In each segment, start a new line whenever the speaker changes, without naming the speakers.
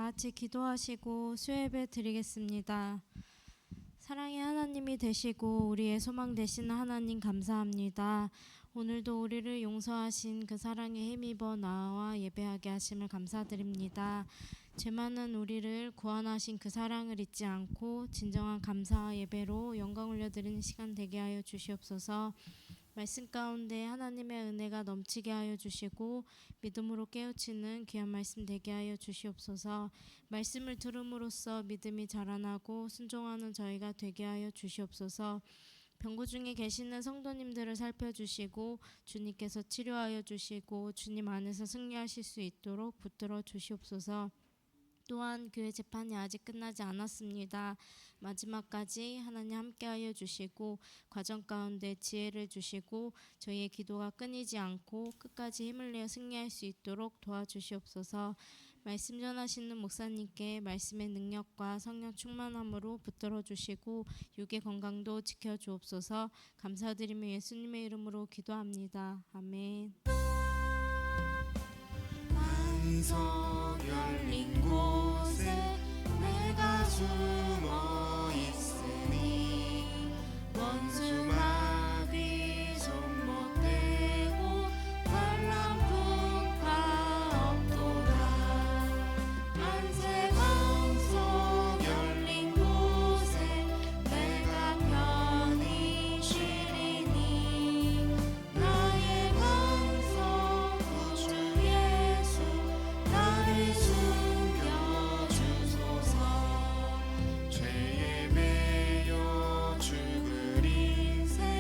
다 같이 기도하시고 수예배 드리겠습니다. 사랑의 하나님이 되시고 우리의 소망 되시는 하나님 감사합니다. 오늘도 우리를 용서하신 그 사랑에 힘입어 나와 예배하게 하심을 감사드립니다. 죄 많은 우리를 구원하신 그 사랑을 잊지 않고 진정한 감사와 예배로 영광 올려드리는 시간 되게 하여 주시옵소서. 말씀 가운데 하나님의 은혜가 넘치게 하여 주시고 믿음으로 깨우치는 귀한 말씀 되게 하여 주시옵소서. 말씀을 들음으로써 믿음이 자라나고 순종하는 저희가 되게 하여 주시옵소서. 병고 중에 계시는 성도님들을 살펴주시고 주님께서 치료하여 주시고 주님 안에서 승리하실 수 있도록 붙들어 주시옵소서. 또한 교회 재판이 아직 끝나지 않았습니다. 마지막까지 하나님 함께하여 주시고 과정 가운데 지혜를 주시고 저희의 기도가 끊이지 않고 끝까지 힘을 내어 승리할 수 있도록 도와주시옵소서. 말씀 전하시는 목사님께 말씀의 능력과 성령 충만함으로 붙들어 주시고 육의 건강도 지켜주옵소서. 감사드리며 예수님의 이름으로 기도합니다. 아멘.
반석 열린 곳에 내가 숨어 있으니 원수 마귀 손 못 대고 환란 풍파 없도다. 만세 반석 열린 곳에 내가 편히 쉬리니 나의 반석 구주 예수 나를 숨겨주소서. 죄에 매여 죽을 인생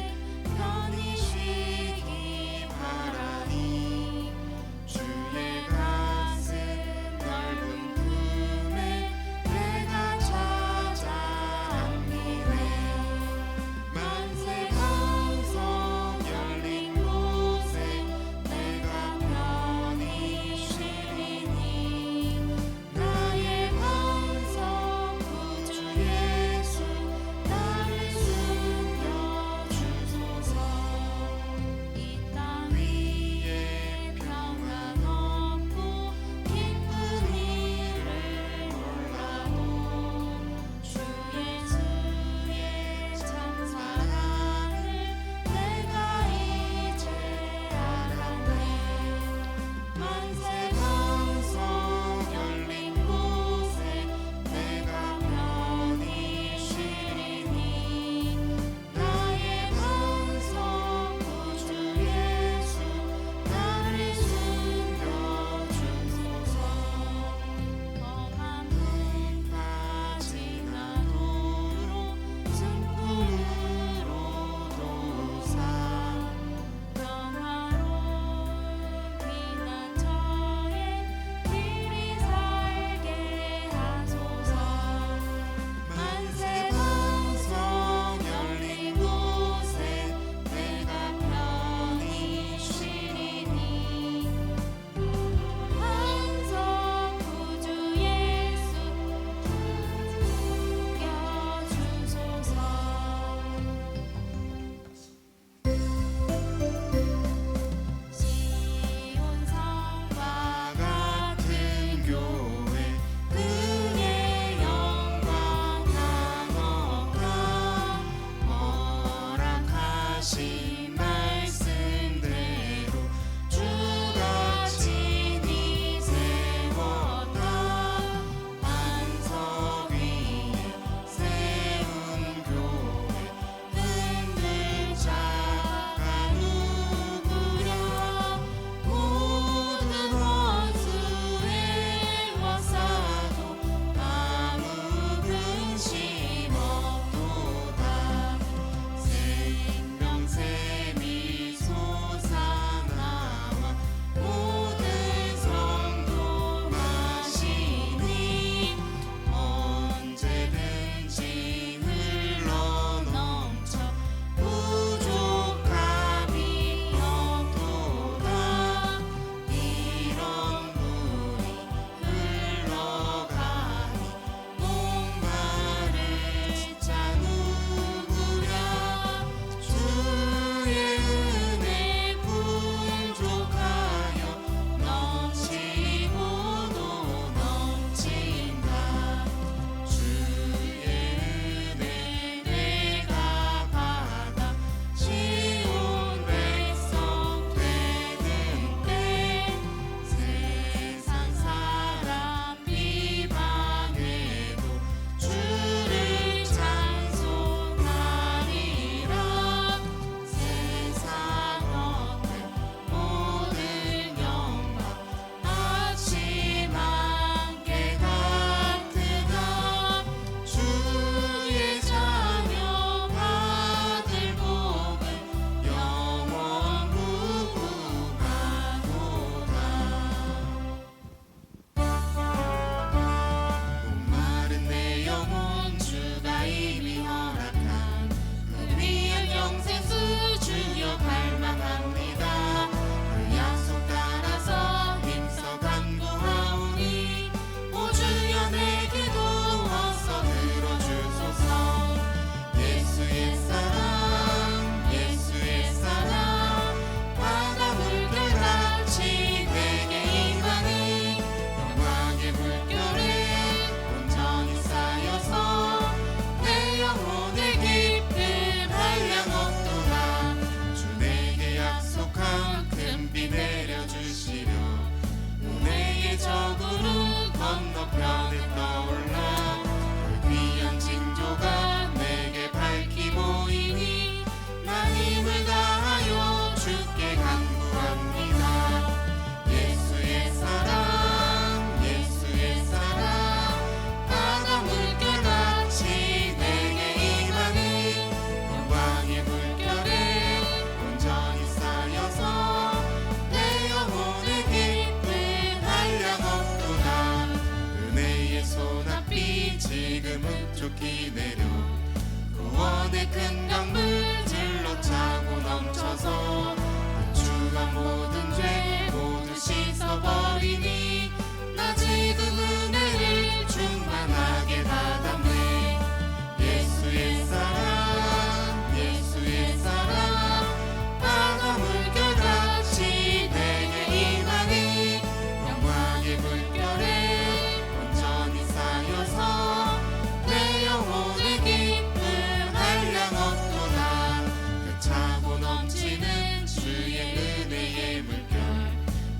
주의 은혜의 물결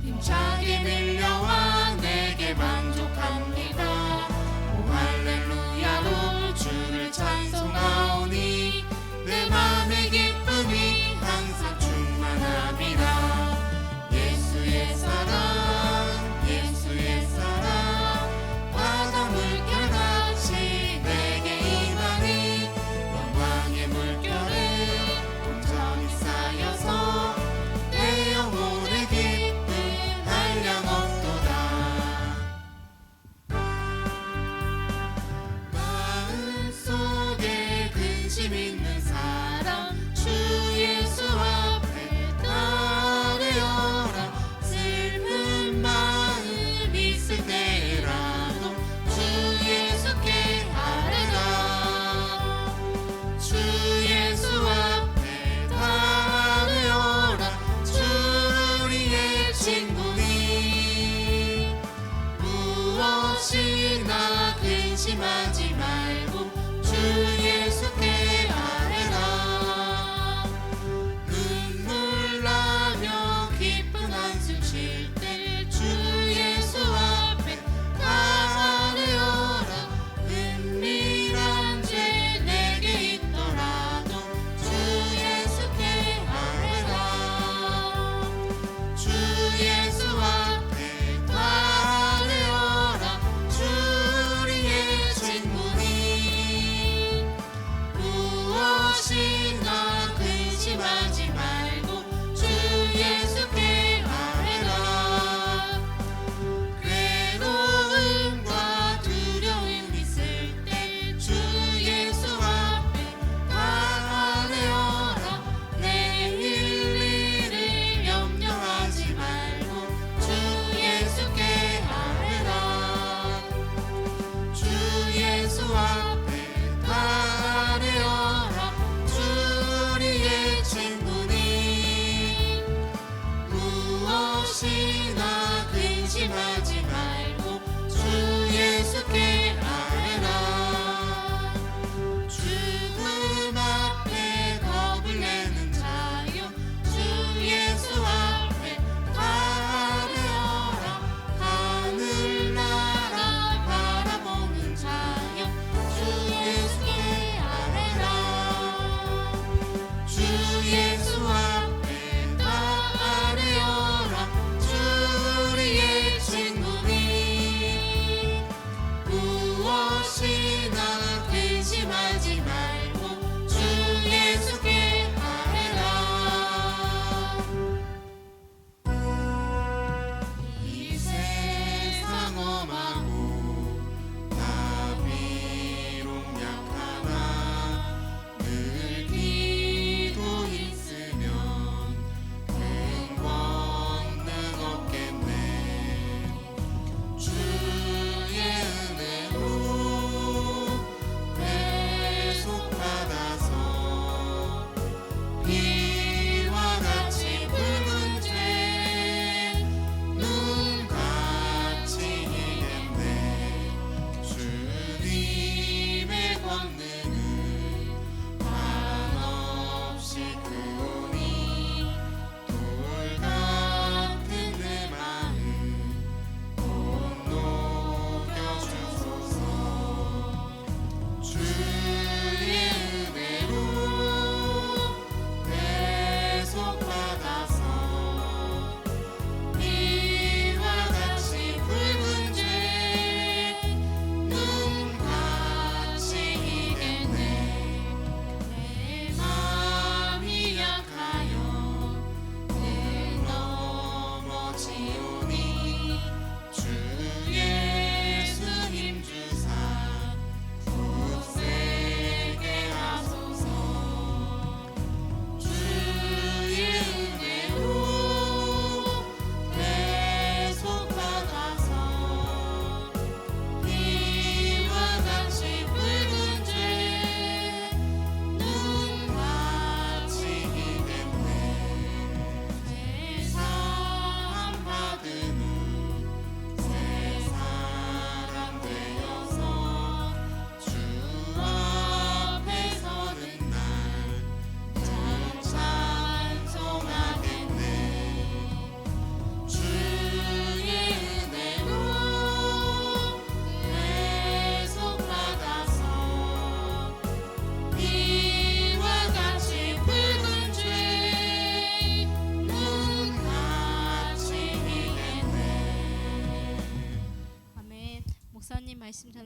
힘차게 밀려와 내게 만족합니다. 오 할렐루야로 주를 찬송하오니 내 맘의 기쁨이 항상 충만합니다. 예수의 사랑 예수의 사랑 바다 물결같이 내게 임하니 영광의 물결에 온전히 쌓여서 내 영혼의 기쁨 한량 없도다.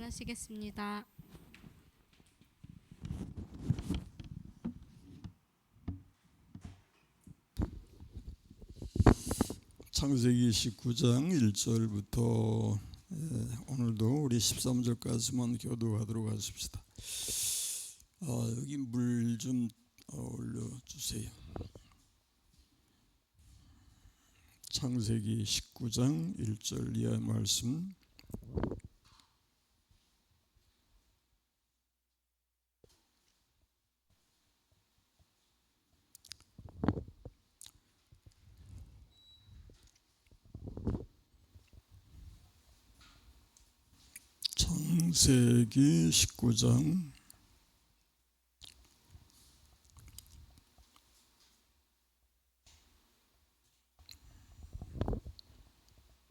일어나시겠습니다.
창세기 19장 1절부터 오늘도 우리 13절까지만 교도하도록 하십시다. 여기 물 좀 올려주세요. 창세기 19장 1절 이하의 말씀. 창세기 19장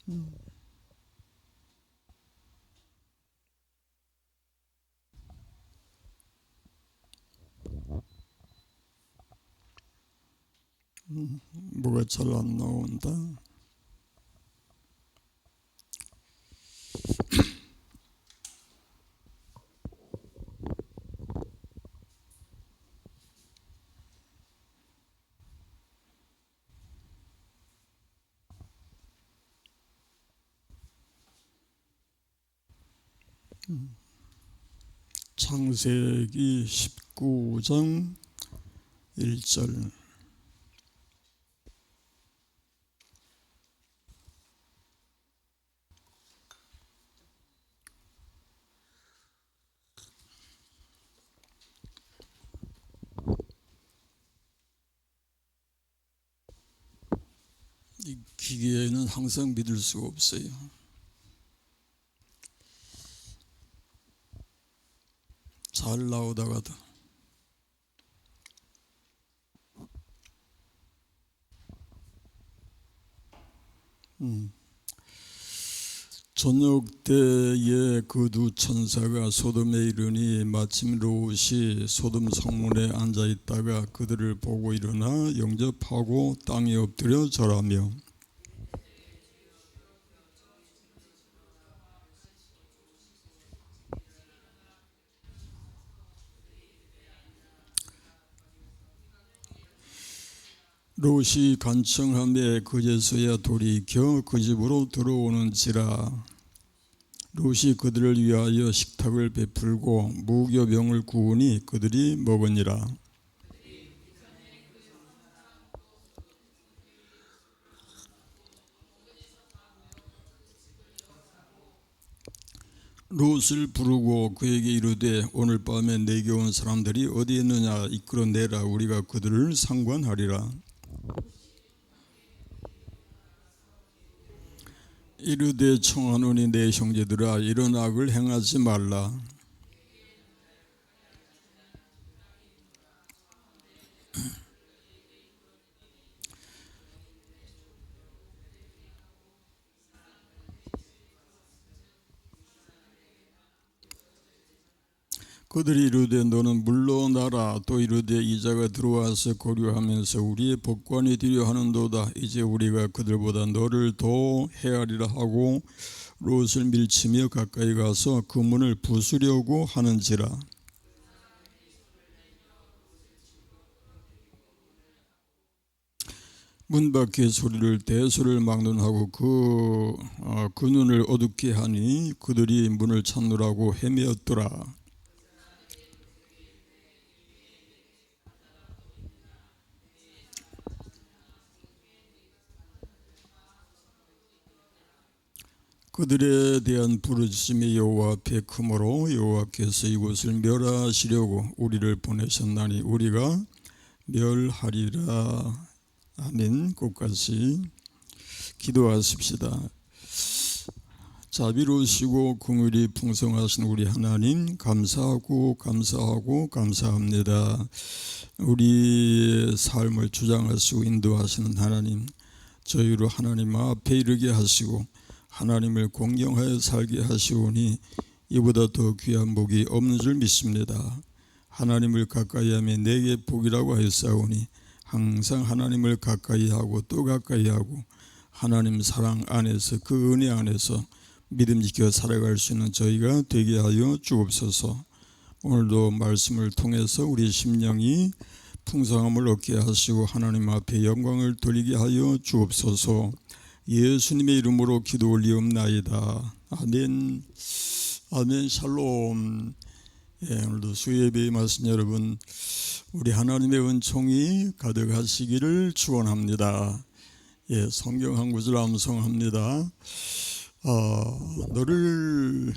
1절. 뭐가 잘 안 나온다. 창세기 19장 1절. 이 기계는 항상 믿을 수가 없어요. 잘 나오다가도 저녁 때에 그 두 천사가 소돔에 이르니 마침 롯이 소돔 성문에 앉아 있다가 그들을 보고 일어나 영접하고 땅에 엎드려 절하며 롯이 간청하며 그제서야 돌이켜 그 집으로 들어오는지라. 롯이 그들을 위하여 식탁을 베풀고 무교병을 구우니 그들이 먹으니라. 롯을 부르고 그에게 이르되 오늘 밤에 내게 온 사람들이 어디 있느냐 이끌어내라. 우리가 그들을 상관하리라. 이르되 청하노니 내 형제들아 이런 악을 행하지 말라. 그들이 이르되 너는 물러나라. 또 이르되 이자가 들어와서 고려하면서 우리의 법관이 되려 하는도다. 이제 우리가 그들보다 너를 더 헤아리라 하고 롯을 밀치며 가까이 가서 그 문을 부수려고 하는지라. 문 밖에 소리를 대소를 막론하고 그 눈을 어둡게 하니 그들이 문을 찾느라고 헤매었더라. 그들에 대한 부르짖음이 여호와 앞에 크므로 여호와께서 이곳을 멸하시려고 우리를 보내셨나니 우리가 멸하리라. 아멘. 끝까지 기도하십시다. 자비로우시고 긍휼이 풍성하신 우리 하나님 감사하고 감사합니다. 우리의 삶을 주장하시고 인도하시는 하나님, 저희로 하나님 앞에 이르게 하시고 하나님을 공경하여 살게 하시오니 이보다 더 귀한 복이 없는 줄 믿습니다. 하나님을 가까이하며 내게 복이라고 하였사오니 항상 하나님을 가까이하고 또 가까이하고 하나님 사랑 안에서 그 은혜 안에서 믿음 지켜 살아갈 수 있는 저희가 되게 하여 주옵소서. 오늘도 말씀을 통해서 우리 심령이 풍성함을 얻게 하시고 하나님 앞에 영광을 돌리게 하여 주옵소서. 예수님의 이름으로 기도 올리옵나이다. 아멘. 아멘. 샬롬. 오늘도 수요예배에 임하신 여러분, 우리 하나님의 은총이 가득하시기를 축원합니다. 성경 한 구절 암송합니다. 너를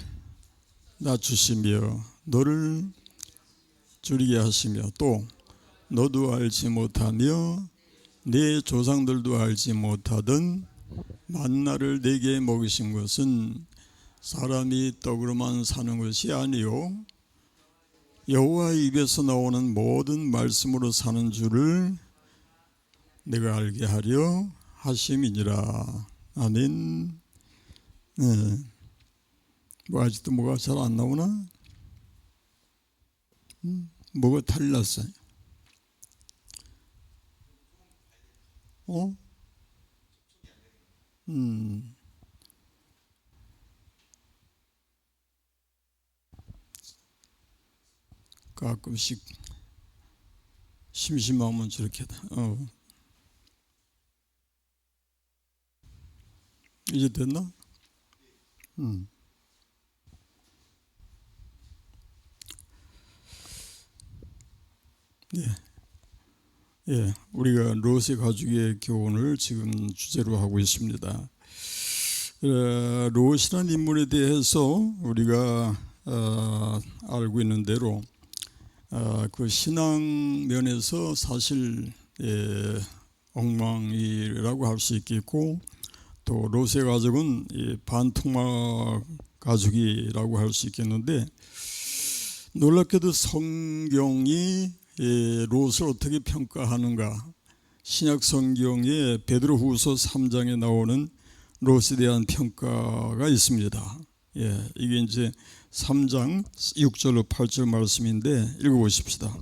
낮추시며 너를 줄이게 하시며 또 너도 알지 못하며 내 조상들도 알지 못하던 만나를 내게 먹이신 것은 사람이 떡으로만 사는 것이 아니요 여호와의 입에서 나오는 모든 말씀으로 사는 줄을 내가 알게 하려 하심이니라. 아멘. 뭐 아직도 뭐가 잘 안 나오나? 뭐가 탈났어요? 가끔씩 심심하면 저렇게 이제 됐나? 우리가 롯의 가족의 교훈을 지금 주제로 하고 있습니다. 롯이라는 인물에 대해서 우리가 알고 있는 대로 그 신앙 면에서 사실 엉망이라고 할 수 있겠고, 또 롯의 가족은 반토막 가족이라고 할 수 있겠는데, 놀랍게도 성경이 롯을 어떻게 평가하는가? 신약 성경의 베드로후서 3장에 나오는 롯에 대한 평가가 있습니다. 이게 이제 3장 6절로 8절 말씀인데 읽어보십시다.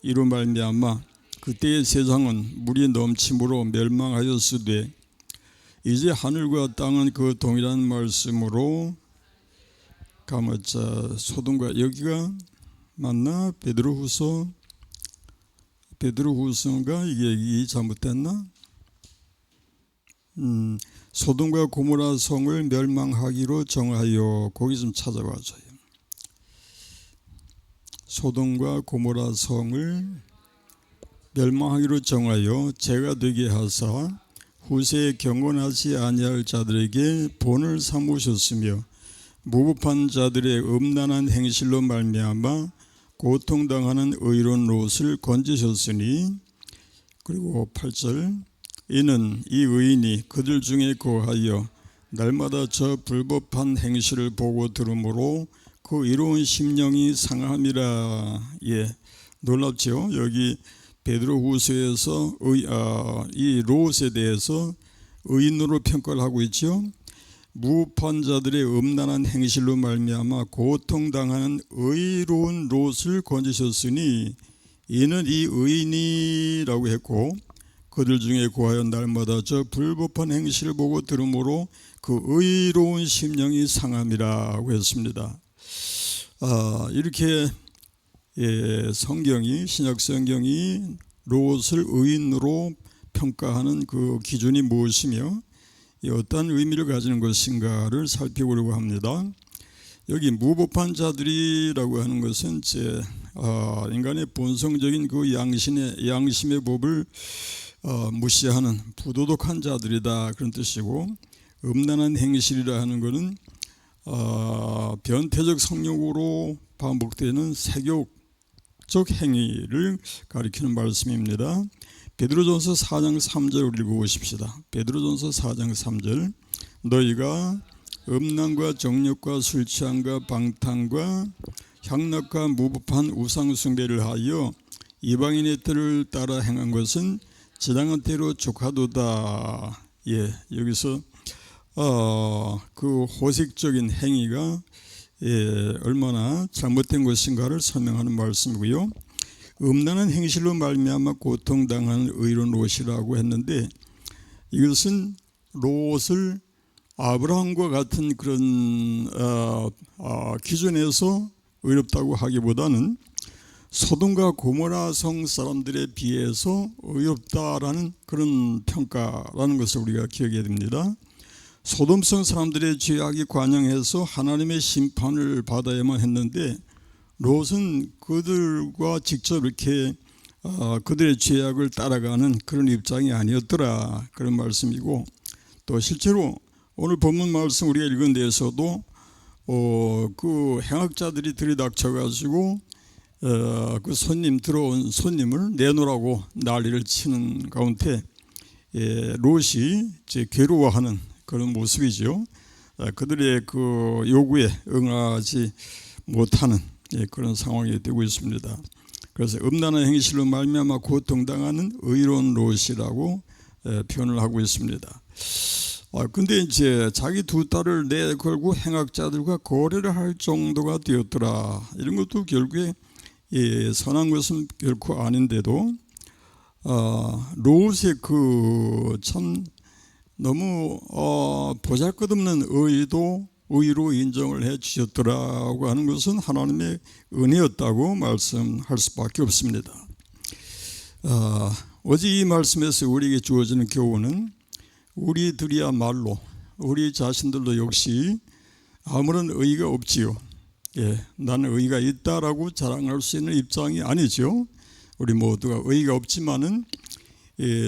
이로 말미암아 그때의 세상은 물이 넘침으로 멸망하였으되 이제 하늘과 땅은 그 동일한 말씀으로 감았자. 소돔과, 여기가 맞나? 베드로후서인가? 이게 잘못됐나? 소돔과 고모라 성을 멸망하기로 정하여, 거기 좀 찾아봐줘요. 소돔과 고모라 성을 멸망하기로 정하여 죄가 되게 하사 후세에 경건하지 아니할 자들에게 본을 삼으셨으며 무법한 자들의 음란한 행실로 말미암아 고통당하는 의로운 롯을 건지셨으니. 그리고 8절, 이는 이 의인이 그들 중에 거하여 날마다 저 불법한 행실을 보고 들으므로 그 이로운 심령이 상함이라. 놀랍죠? 여기 베드로후서에서 이 롯에 대해서 의인으로 평가를 하고 있죠. 무법한 자들의 음란한 행실로 말미암아 고통당하는 의로운 롯을 건지셨으니 이는 이 의인이라고 했고, 그들 중에 고하여 날마다 저 불법한 행실을 보고 들으므로 그 의로운 심령이 상함이라고 했습니다. 이렇게 성경이, 신약 성경이 롯을 의인으로 평가하는 그 기준이 무엇이며 어떤 의미를 가지는 것인가를 살펴보려고 합니다. 여기 무법한 자들이라고 하는 것은 인간의 본성적인 그 양심의 법을 무시하는 부도덕한 자들이다, 그런 뜻이고, 음란한 행실이라 하는 것은 변태적 성욕으로 반복되는 세욕적 행위를 가리키는 말씀입니다. 베드로전서 4장 3절 읽어보십시다. 베드로전서 4장 3절, 너희가 음란과 정욕과 술취함과 방탕과 향락과 무법한 우상숭배를 하여 이방인의 뜻을 따라 행한 것은 지당한 대로 족하도다. 여기서 그 호색적인 행위가 얼마나 잘못된 것인가를 설명하는 말씀이고요. 음란한 행실로 말미암아 고통당하는 의로운 롯이라고 했는데, 이것은 롯을 아브라함과 같은 그런 기준에서 의롭다고 하기보다는 소돔과 고모라 성 사람들에 비해서 의롭다라는 그런 평가라는 것을 우리가 기억해야 됩니다. 소돔성 사람들의 죄악이 관영해서 하나님의 심판을 받아야만 했는데 롯은 그들과 직접 이렇게 그들의 죄악을 따라가는 그런 입장이 아니었더라, 그런 말씀이고, 또 실제로 오늘 본문 말씀 우리가 읽은 데에서도 그 행악자들이 들이닥쳐가지고 그 들어온 손님을 내놓으라고 난리를 치는 가운데 롯이 이제 괴로워하는 그런 모습이죠. 그들의 그 요구에 응하지 못하는 그런 상황이 되고 있습니다. 그래서 음란한 행실로 말미암아 고통당하는 의로운 롯이라고 표현을 하고 있습니다. 근데 이제 자기 두 딸을 내걸고 행악자들과 거래를 할 정도가 되었더라. 이런 것도 결국에 선한 것은 결코 아닌데도 롯의 그 참 너무 보잘것없는 의로 인정을 해 주셨더라고 하는 것은 하나님의 은혜였다고 말씀할 수밖에 없습니다. 오직 이 말씀에서 우리에게 주어지는 교훈은 우리들이야말로 우리 자신들도 역시 아무런 의의가 없지요. 나는 의의가 있다라고 자랑할 수 있는 입장이 아니죠. 우리 모두가 의의가 없지만은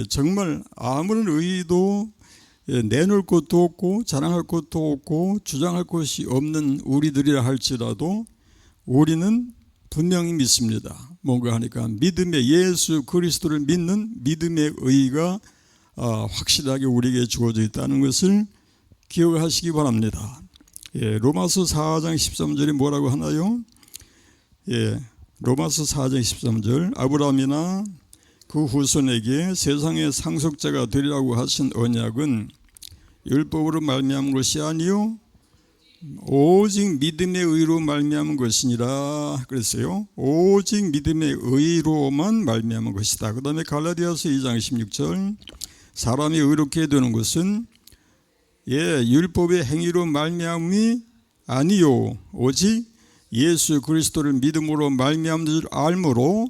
정말 아무런 의의도 내놓을 것도 없고 자랑할 것도 없고 주장할 것이 없는 우리들이라 할지라도 우리는 분명히 믿습니다. 뭔가 하니까 믿음의 예수 그리스도를 믿는 믿음의 의의가 확실하게 우리에게 주어져 있다는 것을 기억하시기 바랍니다. 로마서 4장 13절이 뭐라고 하나요? 로마서 4장 13절 아브라함이나 그 후손에게 세상의 상속자가 되리라고 하신 언약은 율법으로 말미암은 것이 아니요 오직 믿음의 의로 말미암은 것이니라 그랬어요. 오직 믿음의 의로만 말미암은 것이다. 그 다음에 갈라디아서 2장 16절 사람이 의롭게 되는 것은 율법의 행위로 말미암이 아니요 오직 예수 그리스도를 믿음으로 말미암는 줄 알므로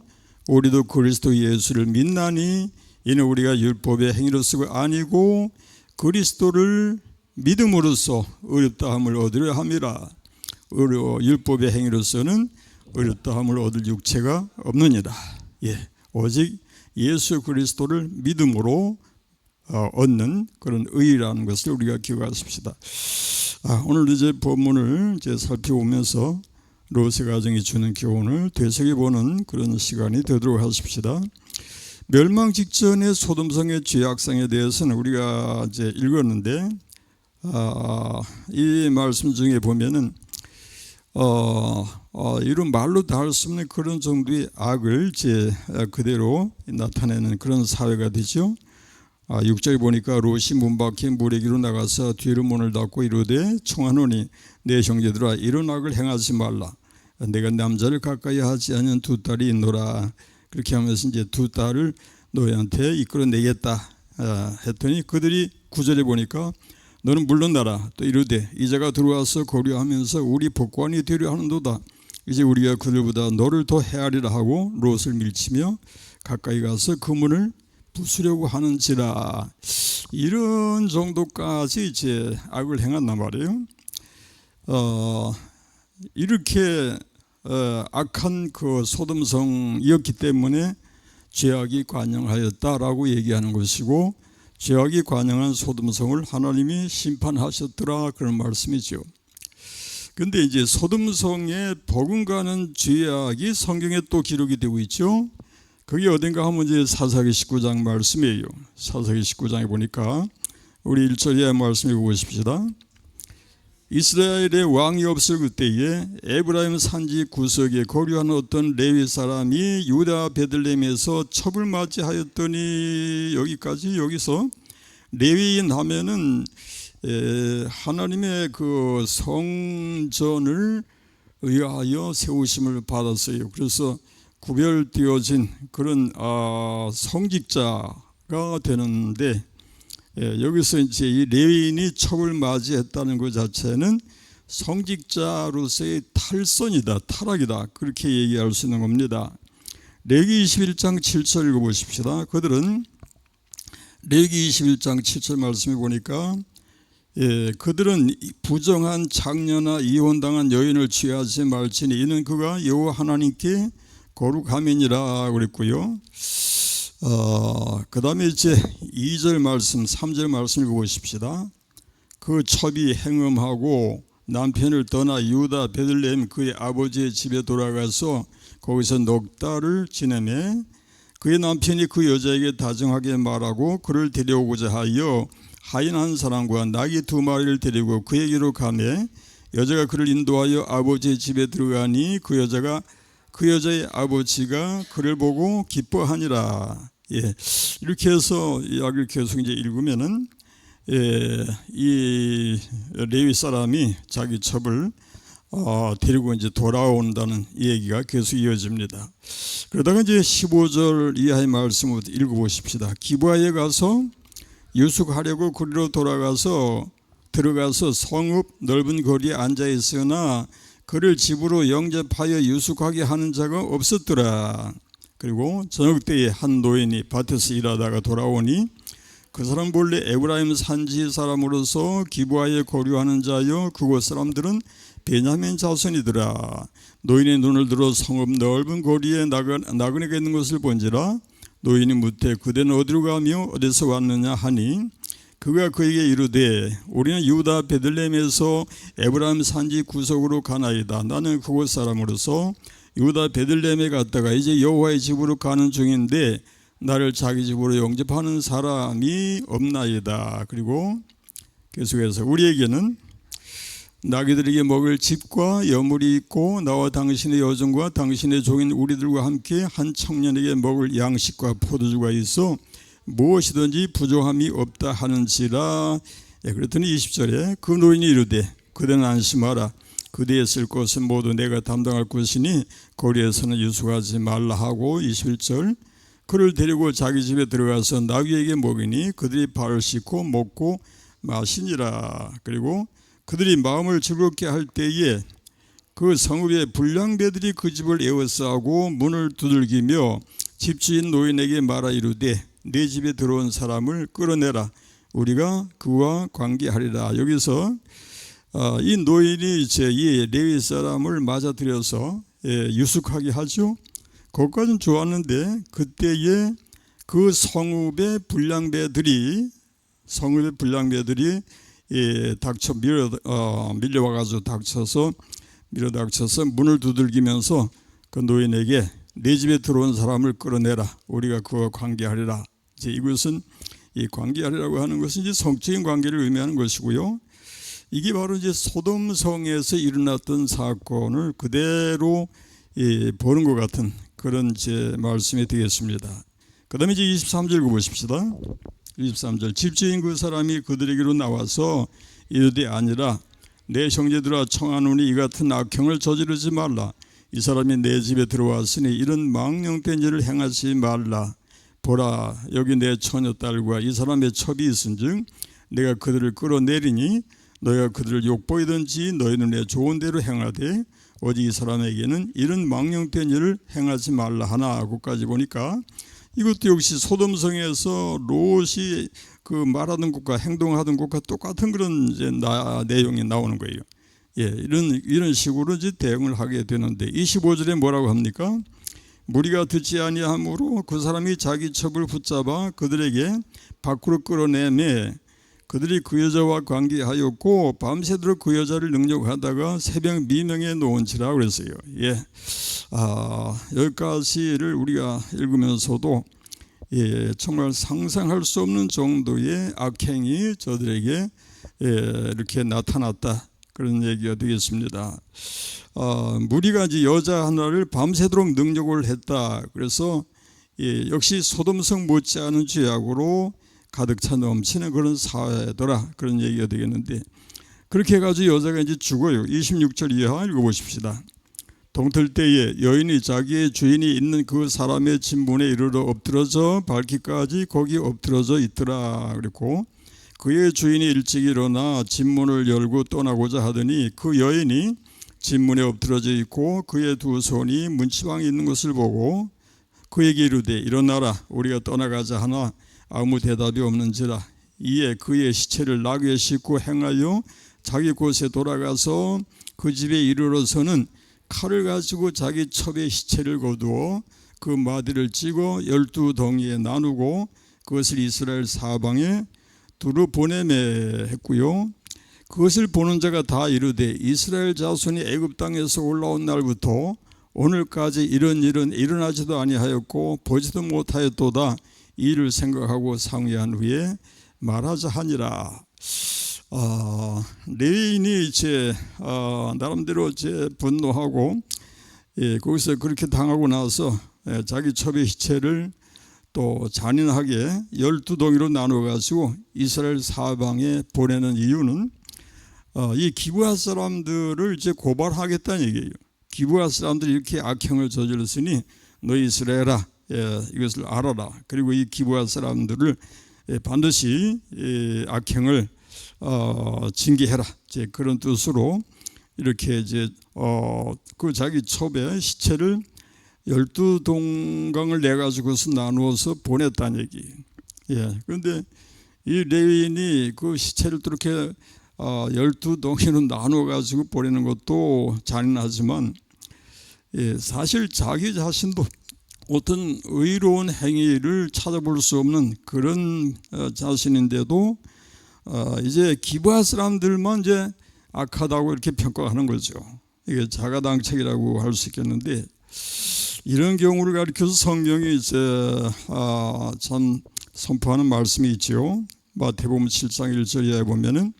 우리도 그리스도 예수를 믿나니 이는 우리가 율법의 행위로서가 아니고 그리스도를 믿음으로써 의롭다함을 얻으려 함이라. 율법의 행위로서는 의롭다함을 얻을 육체가 없느니라. 오직 예수 그리스도를 믿음으로 얻는 그런 의라는 것을 우리가 기억하십시다. 오늘 이제 본문을 이제 살펴보면서 롯의 가정이 주는 교훈을 되새겨보는 그런 시간이 되도록 하십시다. 멸망 직전의 소돔성의 죄악상에 대해서는 우리가 이제 읽었는데 이 말씀 중에 보면은 이런 말로 다 할 수 없는 그런 정도의 악을 이제 그대로 나타내는 그런 사회가 되죠. 6절에 보니까 롯이 문 밖에 무래기로 나가서 뒤로 문을 닫고 이르되 청하노니 내 형제들아 이런 악을 행하지 말라. 내가 남자를 가까이 하지 않은 두 딸이 있노라. 그렇게 하면서 이제 두 딸을 너희한테 이끌어내겠다 했더니 그들이 9절에 보니까 너는 물러나라. 또 이르되 이자가 들어와서 거류하면서 우리 복관이 되려 하는도다. 이제 우리가 그들보다 너를 더 헤아리라 하고 롯을 밀치며 가까이 가서 그 문을 부수려고 하는지라. 이런 정도까지 이제 악을 행한단 말이에요. 이렇게 악한 그 소돔성이었기 때문에 죄악이 관영하였다라고 얘기하는 것이고 죄악이 관영한 소돔성을 하나님이 심판하셨더라 그런 말씀이죠. 근데 이제 소돔성에 버금가는 죄악이 성경에 또 기록이 되고 있죠. 그게 어딘가 하면 이제 사사기 19장 말씀이에요. 사사기 19장에 보니까 우리 1절의 말씀 읽어보십시다. 이스라엘의 왕이 없을 그때에 에브라임 산지 구석에 거류하는 어떤 레위 사람이 유다 베들레헴에서 첩을 맞이하였더니 여기서 레위인 하면은 하나님의 그 성전을 위하여 세우심을 받았어요. 그래서 구별되어진 그런 성직자가 되는데 여기서 이제 이 레위인이 첩을 맞이했다는 것 자체는 성직자로서의 탈선이다, 타락이다, 그렇게 얘기할 수 있는 겁니다. 레위기 21장 7절 읽어보십시다. 그들은 레위기 21장 7절 말씀해 보니까 그들은 부정한 장녀나 이혼당한 여인을 취하지 말지니 이는 그가 여호와 하나님께 거룩함이니라 그랬고요. 그 다음에 이제 2절 말씀 3절 말씀 읽어보십시다. 그 첩이 행음하고 남편을 떠나 유다 베들레헴 그의 아버지의 집에 돌아가서 거기서 넉 달을 지내매 그의 남편이 그 여자에게 다정하게 말하고 그를 데려오고자 하여 하인 한 사람과 나귀 2마리를 데리고 그에게로 가매 여자가 그를 인도하여 아버지의 집에 들어가니 그 여자의 아버지가 그를 보고 기뻐하니라. 이렇게 해서 이야기를 계속 이제 읽으면은 이 레위 사람이 자기 첩을 데리고 이제 돌아온다는 얘기가 계속 이어집니다. 그러다가 이제 15절 이하의 말씀을 읽어보십시다. 기브아에 가서 유숙하려고 그리로 들어가서 성읍 넓은 거리에 앉아 있으나 그를 집으로 영접하여 유숙하게 하는 자가 없었더라. 그리고 저녁 때에 한 노인이 밭에서 일하다가 돌아오니 그 사람 본래 에브라임 산지 사람으로서 기브아에 거류하는 자여 그곳 사람들은 베냐민 자손이더라. 노인의 눈을 들어 성읍 넓은 거리에 나그네가 있는 것을 본지라. 노인이 묻되 그대는 어디로 가며 어디서 왔느냐 하니 그가 그에게 이르되 우리는 유다 베들레헴에서 에브라임 산지 구석으로 가나이다. 나는 그곳 사람으로서 유다 베들레헴에 갔다가 이제 여호와의 집으로 가는 중인데 나를 자기 집으로 영접하는 사람이 없나이다. 그리고 계속해서 우리에게는 나귀들에게 먹을 집과 여물이 있고 나와 당신의 여종과 당신의 종인 우리들과 함께 한 청년에게 먹을 양식과 포도주가 있어 무엇이든지 부족함이 없다 하는지라. 그랬더니 20절에 그 노인이 이르되 그대는 안심하라. 그대의 쓸 것은 모두 내가 담당할 것이니 거리에서는 유숙하지 말라 하고 21절 그를 데리고 자기 집에 들어가서 나귀에게 먹이니 그들이 발을 씻고 먹고 마시니라. 그리고 그들이 마음을 즐겁게 할 때에 그 성읍의 불량배들이 그 집을 에워싸고 문을 두들기며 집주인 노인에게 말하 이르되 내 집에 들어온 사람을 끌어내라. 우리가 그와 관계하리라. 여기서 이 노인이 이제 이 레위 사람을 맞아들여서 유숙하게 하죠. 거기까지는 좋았는데 그때에 그 성읍의 불량배들이 밀려와가지고 밀어닥쳐서 문을 두들기면서 그 노인에게 내 집에 들어온 사람을 끌어내라. 우리가 그와 관계하리라. 이제 이것은 이 관계하리라고 하는 것은 이제 성적인 관계를 의미하는 것이고요. 이게 바로 이제 소돔성에서 일어났던 사건을 그대로 보는 것 같은 그런 제 말씀이 되겠습니다. 그 다음에 이제 23절 읽어보십시다. 23절 집주인 그 사람이 그들에게로 나와서 이르되 아니라 내 형제들아 청하노니 이 같은 악행을 저지르지 말라. 이 사람이 내 집에 들어왔으니 이런 망령된 일을 행하지 말라. 보라 여기 내 처녀딸과 이 사람의 첩이 있은즉 내가 그들을 끌어내리니 너희가 그들을 욕보이든지 너희 눈에 좋은 대로 행하되 오직 이 사람에게는 이런 망령된 일을 행하지 말라 하나. 거기까지 보니까 이것도 역시 소돔성에서 롯이 그 말하던 것과 행동하던 것과 똑같은 그런 이제 내용이 나오는 거예요. 이런 식으로 이제 대응을 하게 되는데 25절에 뭐라고 합니까? 무리가 듣지 아니하므로 그 사람이 자기 첩을 붙잡아 그들에게 밖으로 끌어내매 그들이 그 여자와 관계하였고 밤새도록 그 여자를 능욕하다가 새벽 미명에 놓은지라 그랬어요. 여기까지를 우리가 읽으면서도 정말 상상할 수 없는 정도의 악행이 저들에게 이렇게 나타났다. 그런 얘기가 되겠습니다. 무리가 이제 여자 하나를 밤새도록 능욕을 했다. 그래서 역시 소돔성 못지않은 죄악으로 가득 차 넘치는 그런 사회더라. 그런 얘기가 되겠는데 그렇게 해가지고 여자가 이제 죽어요. 26절 이하 읽어보십시다. 동틀 때에 여인이 자기의 주인이 있는 그 사람의 집 문에 이르러 엎드러져 밝기까지 거기 엎드러져 있더라. 그리고 그의 주인이 일찍 일어나 집문을 열고 떠나고자 하더니 그 여인이 집문에 엎드러져 있고 그의 두 손이 문지방에 있는 것을 보고 그에게 이르되 일어나라 우리가 떠나가자 하나 아무 대답이 없는지라. 이에 그의 시체를 나귀에 싣고 행하여 자기 곳에 돌아가서 그 집에 이르러서는 칼을 가지고 자기 첩의 시체를 거두어 그 마디를 찌고 12덩이에 나누고 그것을 이스라엘 사방에 두루 보내매 했고요. 그것을 보는 자가 다 이르되 이스라엘 자손이 애굽 땅에서 올라온 날부터 오늘까지 이런 일은 일어나지도 아니하였고 보지도 못하였도다. 이 일을 생각하고 상의한 후에 말하자 하니라. 레위인이 이제 나름대로 이제 분노하고 거기서 그렇게 당하고 나서 자기 첩의 시체를 또 잔인하게 12덩이로 나눠 가지고 이스라엘 사방에 보내는 이유는 이 기브아 사람들을 이제 고발하겠다는 얘기예요. 기브아 사람들이 이렇게 악행을 저질렀으니 너 이스라엘아 이것을 알아라. 그리고 이 기브아 사람들을 반드시 악행을 징계해라. 이제 그런 뜻으로 이렇게 이제 그 자기 첩의 시체를 12동강을 내 가지고서 나누어서 보냈다는 얘기. 그런데 이 레위인이 그 시체를 그렇게 12동이로 나누어 가지고 보내는 것도 잔인하지만 사실 자기 자신도 어떤 의로운 행위를 찾아볼 수 없는 그런 자신인데도 이제 기브아 사람들만 이제 악하다고 이렇게 평가하는 거죠. 이게 자가당착이라고 할 수 있겠는데 이런 경우를 가리켜서 성경이 이제 참 선포하는 말씀이 있죠. 마태복음 7장 1절 이하에 보면은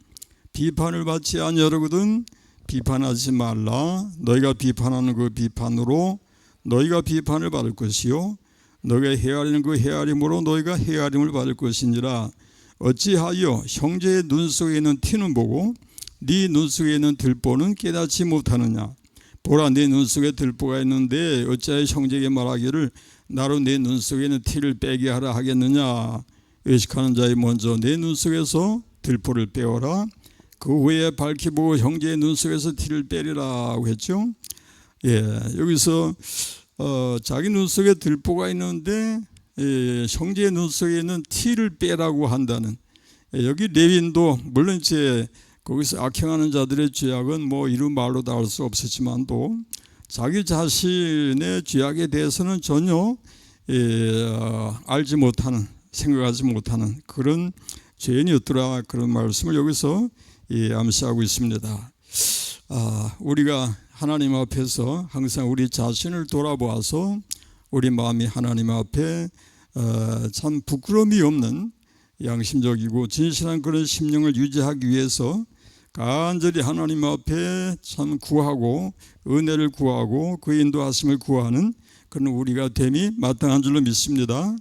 비판을 받지 아니하거든 비판하지 말라. 너희가 비판하는 그 비판으로 너희가 비판을 받을 것이요 너희가 헤아리는 그 헤아림으로 너희가 헤아림을 받을 것이니라. 어찌하여 형제의 눈 속에 있는 티는 보고 네 눈 속에 있는 들보는 깨닫지 못하느냐. 보라 네 눈 속에 들보가 있는데 어찌하여 형제에게 말하기를 나로 네 눈 속에 있는 티를 빼게 하라 하겠느냐. 의식하는 자의 먼저 내 눈 속에서 들보를 빼어라. 그 후에 밝히 보고 형제의 눈 속에서 티를 빼리라고 했죠. 여기서 자기 눈 속에 들보가 있는데 형제의 눈 속에 있는 티를 빼라고 한다는, 여기 레위인도 물론 이제 거기서 악행하는 자들의 죄악은 뭐 이루 말로 다 할 수 없었지만도 자기 자신의 죄악에 대해서는 전혀 알지 못하는, 생각하지 못하는 그런 죄인이었더라, 그런 말씀을 여기서 암시하고 있습니다. 우리가 하나님 앞에서 항상 우리 자신을 돌아보아서 우리 마음이 하나님 앞에 참 부끄러움이 없는 양심적이고 진실한 그런 심령을 유지하기 위해서 간절히 하나님 앞에 참 구하고 은혜를 구하고 그 인도하심을 구하는 그런 우리가 됨이 마땅한 줄로 믿습니다.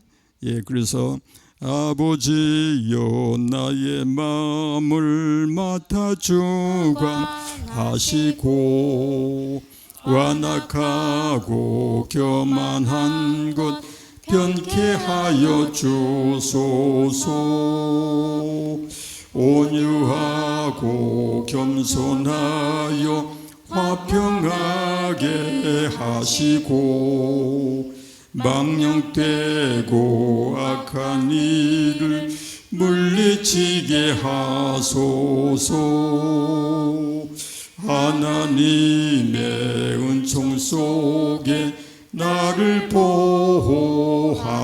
그래서 아버지여 나의 마음을 맡아 주관하시고 완악하고 교만한 것 변케 하여 주소서. 온유하고 겸손하여 화평하게 하시고 망령되고 악한 일을 물리치게 하소서. 하나님의 은총 속에 나를 보호하시고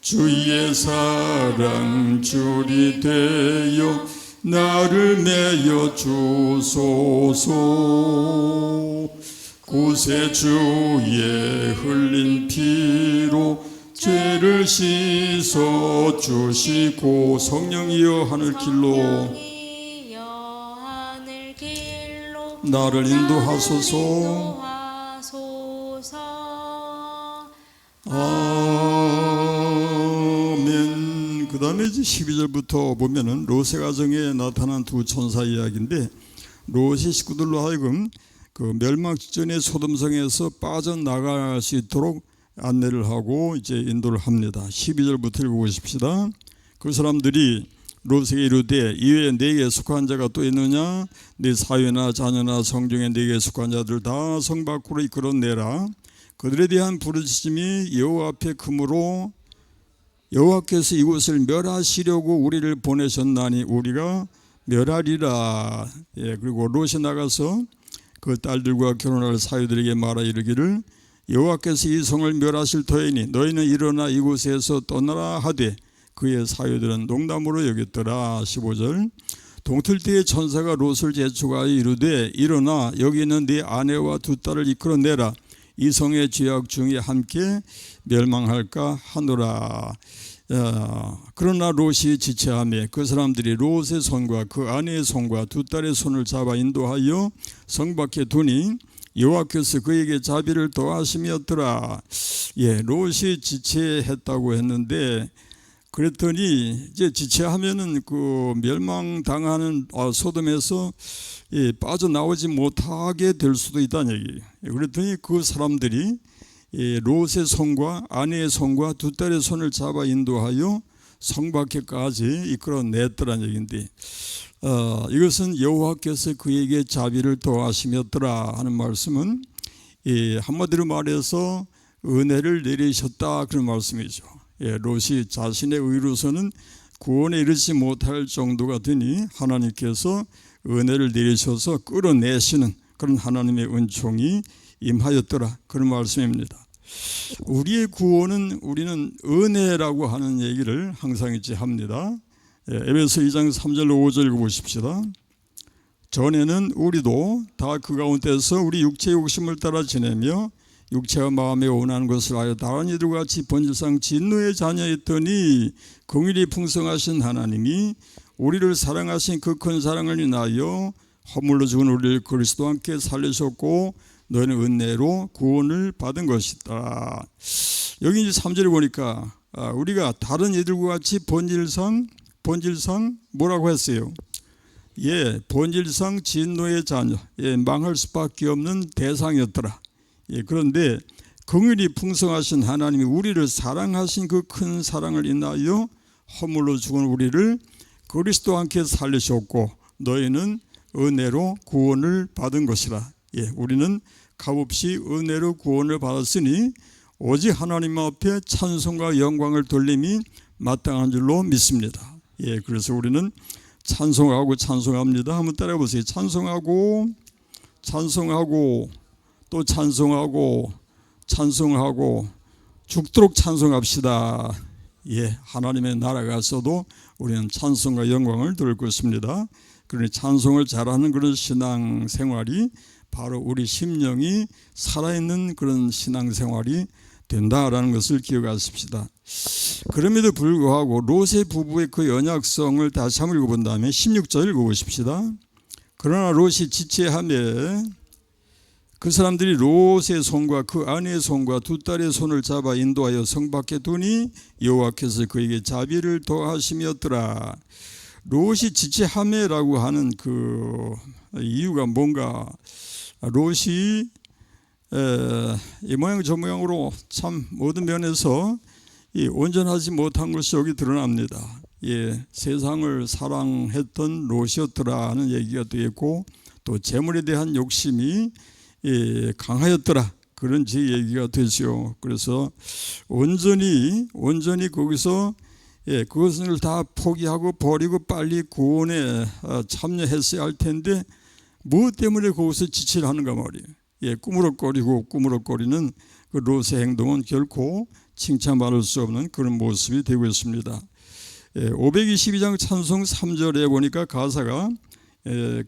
주의 사랑 줄이 되어 나를 메어 주소서. 구세주의 흘린 피로 죄를 씻어 주시고 성령이여 하늘길로 나를 인도하소서. 아멘. 그 다음에 이제 12절부터 보면은 롯의 가정에 나타난 두 천사 이야기인데, 롯의 식구들로 하여금 그 멸망 직전에 소돔성에서 빠져나갈 수 있도록 안내를 하고 이제 인도를 합니다. 12절부터 읽어보십시다. 그 그 사람들이 롯에게 이르되 이외에 네게 속한 자가 또 있느냐? 네 사위나 자녀나 성중에 네게 속한 자들 다 성 밖으로 이끌어내라. 그들에 대한 부르짖음이 여호와 앞에 크므로 여호와께서 이곳을 멸하시려고 우리를 보내셨나니 우리가 멸하리라. 그리고 롯이 나가서 그 딸들과 결혼할 사위들에게 말하 이르기를 여호와께서 이 성을 멸하실 터이니 너희는 일어나 이곳에서 떠나라 하되 그의 사위들은 농담으로 여겼더라. 15절 동틀 때에 천사가 롯을 재촉하여 이르되 일어나 여기 있는 네 아내와 두 딸을 이끌어내라. 이 성의 죄악 중에 함께 멸망할까 하노라. 그러나 롯이 지체하며 그 사람들이 롯의 손과 그 아내의 손과 두 딸의 손을 잡아 인도하여 성 밖에 두니 여호와께서 그에게 자비를 더하심이었더라. 롯이 지체했다고 했는데 그랬더니 이제 지체하면은 그 멸망당하는 소돔에서 빠져나오지 못하게 될 수도 있다는 얘기예요. 그랬더니 그 사람들이 롯의 손과 아내의 손과 두 딸의 손을 잡아 인도하여 성 밖에까지 이끌어냈더라는 얘기인데 이것은 여호와께서 그에게 자비를 더하심이었더라 하는 말씀은 한마디로 말해서 은혜를 내리셨다 그런 말씀이죠. 롯이 자신의 의로서는 구원에 이르지 못할 정도가 되니 하나님께서 은혜를 내리셔서 끌어내시는 그런 하나님의 은총이 임하였더라 그런 말씀입니다. 우리의 구원은 우리는 은혜라고 하는 얘기를 항상 이제 합니다. 에베소 2장 3절 5절 읽어보십시다. 전에는 우리도 다 그 가운데서 우리 육체의 욕심을 따라 지내며 육체와 마음에 원하는 것을 하여 다른 이들과 같이 본질상 진노의 자녀였더니 긍휼이 풍성하신 하나님이 우리를 사랑하신 그 큰 사랑을 인하여 허물로 죽은 우리를 그리스도와 함께 살리셨고 너희는 은혜로 구원을 받은 것이다. 여기 이제 3절에 보니까 우리가 다른 이들과 같이 본질상 뭐라고 했어요? 본질상 진노의 자녀, 망할 수밖에 없는 대상이었더라. 그런데 긍휼이 풍성하신 하나님이 우리를 사랑하신 그 큰 사랑을 인하여 허물로 죽은 우리를 그리스도와 함께 살리셨고 너희는 은혜로 구원을 받은 것이라. 우리는 값없이 은혜로 구원을 받았으니 오직 하나님 앞에 찬송과 영광을 돌림이 마땅한 줄로 믿습니다. 그래서 우리는 찬송하고 찬송합니다. 한번 따라해 보세요. 찬송하고 찬송하고 또 찬송하고 찬송하고 죽도록 찬송합시다. 하나님의 나라가서도 우리는 찬송과 영광을 돌릴 것입니다. 그러니 찬송을 잘하는 그런 신앙생활이 바로 우리 심령이 살아있는 그런 신앙생활이 된다라는 것을 기억하십시다. 그럼에도 불구하고 롯의 부부의 그 연약성을 다시 한번 읽어본 다음에 16절 읽어보십시다. 그러나 롯이 지체하며 그 사람들이 롯의 손과 그 아내의 손과 두 딸의 손을 잡아 인도하여 성 밖에 두니 여호와께서 그에게 자비를 더하심이었더라. 롯이 지체하며라고 하는 그 이유가 뭔가 롯이 이 모양 저 모양으로 참 모든 면에서 온전하지 못한 것이 여기 드러납니다. 세상을 사랑했던 롯이었더라 하는 얘기가 되겠고 또 재물에 대한 욕심이 강하였더라 그런 제 얘기가 되죠. 그래서 온전히 거기서 그것을 다 포기하고 버리고 빨리 구원에 참여했어야 할 텐데 무엇 때문에 거기서 지체를 하는가 말이에요. 꾸무럭거리는 그 롯의 행동은 결코 칭찬받을 수 없는 그런 모습이 되고 있습니다. 522장 찬송 3절에 보니까 가사가